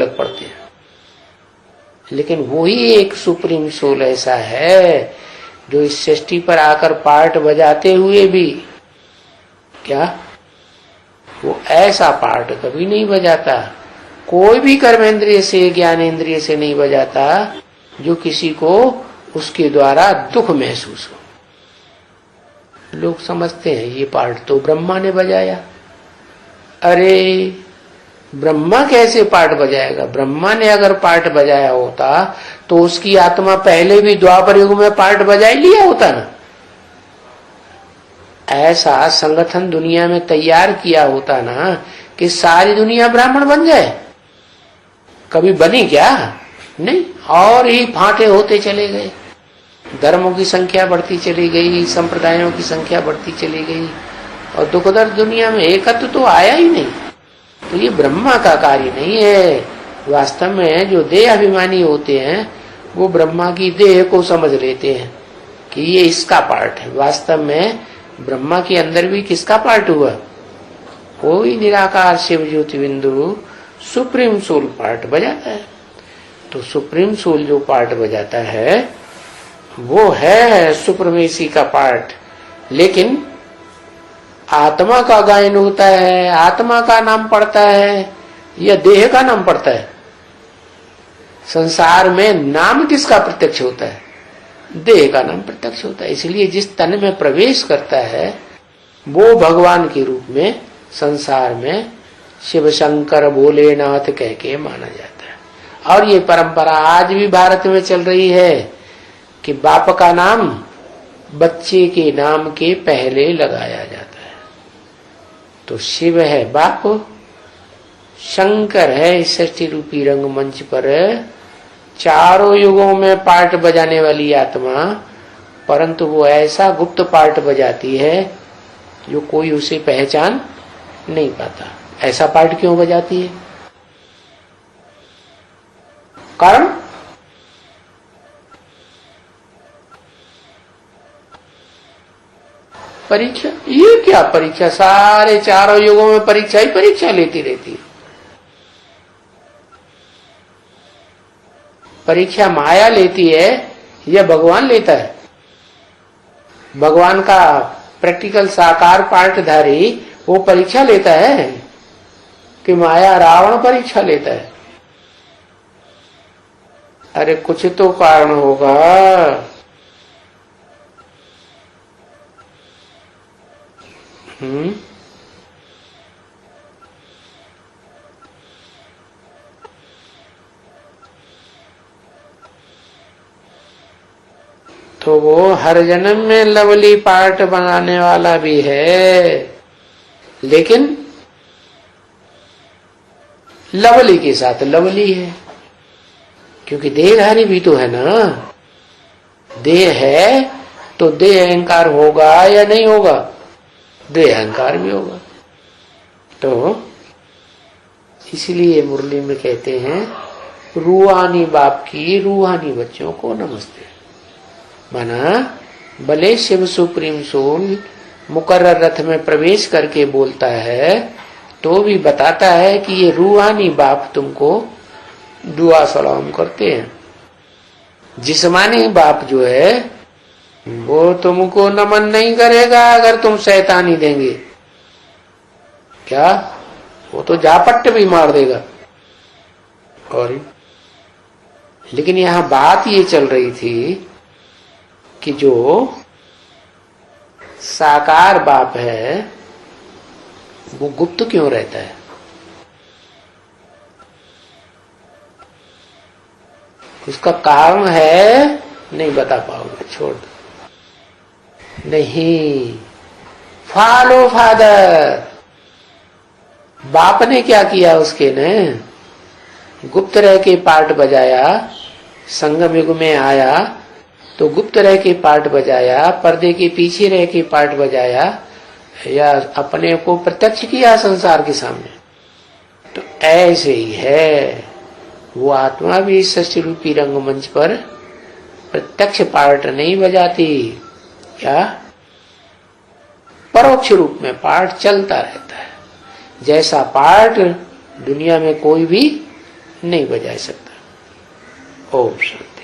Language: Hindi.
अलग पड़ते हैं। लेकिन वही एक सुप्रीम सोल ऐसा है जो इस सृष्टि पर आकर पार्ट बजाते हुए भी क्या वो ऐसा पार्ट कभी नहीं बजाता, कोई भी कर्मेंद्रिय से ज्ञानेंद्रिय से नहीं बजाता जो किसी को उसके द्वारा दुख महसूस हो। लोग समझते हैं ये पार्ट तो ब्रह्मा ने बजाया। अरे ब्रह्मा कैसे पार्ट बजाएगा? ब्रह्मा ने अगर पार्ट बजाया होता तो उसकी आत्मा पहले भी द्वापर युग में पार्ट बजा लिया होता ना। ऐसा संगठन दुनिया में तैयार किया होता ना कि सारी दुनिया ब्राह्मण बन जाए। कभी बनी क्या? नहीं, और ही फांटे होते चले गए, धर्मों की संख्या बढ़ती चली गई, संप्रदायों की संख्या बढ़ती चली गई और दुख दर्द दुनिया में एकत्व तो आया ही नहीं। तो ये ब्रह्मा का कार्य नहीं है। वास्तव में जो देह अभिमानी होते हैं वो ब्रह्मा की देह को समझ लेते हैं कि ये इसका पार्ट है। वास्तव में ब्रह्मा के अंदर भी किसका पार्ट हुआ? कोई निराकार शिव ज्योति बिंदु सुप्रीम सोल पार्ट बजाता है। तो सुप्रीम सोल जो पार्ट बजाता है वो है सुप्रमेसी का पार्ट। लेकिन आत्मा का गायन होता है, आत्मा का नाम पड़ता है या देह का नाम पड़ता है? संसार में नाम किसका प्रत्यक्ष होता है? देह का नाम प्रत्यक्ष होता है। इसलिए जिस तन में प्रवेश करता है वो भगवान के रूप में संसार में शिव शंकर भोलेनाथ कह के माना जाता है। और ये परंपरा आज भी भारत में चल रही है कि बाप का नाम बच्चे के नाम के पहले लगाया जाता है। तो शिव है बाप, शंकर है इस सृष्टि रूपी रंगमंच पर चारों युगों में पार्ट बजाने वाली आत्मा, परंतु वो ऐसा गुप्त पार्ट बजाती है जो कोई उसे पहचान नहीं पाता। ऐसा पार्ट क्यों बजाती है? कारण परीक्षा। ये क्या परीक्षा? सारे चारों युगों में परीक्षा ही परीक्षा लेती रहती है। परीक्षा माया लेती है या भगवान लेता है? भगवान का प्रैक्टिकल साकार पार्टधारी वो परीक्षा लेता है कि माया रावण परीक्षा लेता है? अरे कुछ तो कारण होगा। तो वो हर जन्म में लवली पार्ट बनाने वाला भी है, लेकिन लवली के साथ लवली है, क्योंकि देहधारी भी तो है ना। देह है तो देह अहंकार होगा या नहीं होगा? देह अहंकार भी होगा। तो इसलिए मुरली में कहते हैं रूहानी बाप की रूहानी बच्चों को नमस्ते। माना भले शिव सुप्रीम सोल मुकर्रर रथ में प्रवेश करके बोलता है तो भी बताता है कि ये रूहानी बाप तुमको दुआ सलाम करते हैं। जिस्मानी बाप जो है वो तुमको नमन नहीं करेगा अगर तुम शैतानी देंगे। क्या? वो तो झापट भी मार देगा। और लेकिन यहां बात ये चल रही थी कि जो साकार बाप है वो गुप्त क्यों रहता है? उसका कारण है नहीं बता पाओगे, छोड़ दो। नहीं, फॉलो फादर। बाप ने क्या किया? उसके ने गुप्त रह के पार्ट बजाया, संगम युग में आया तो गुप्त रह के पार्ट बजाया, पर्दे के पीछे रह के पार्ट बजाया, या अपने को प्रत्यक्ष किया संसार के सामने। तो ऐसे ही है वो आत्मा भी सृष्टि रूपी रंगमंच पर प्रत्यक्ष पार्ट नहीं बजाती। क्या? परोक्ष रूप में पार्ट चलता रहता है। जैसा पार्ट दुनिया में कोई भी नहीं बजा सकता। ओम शांति।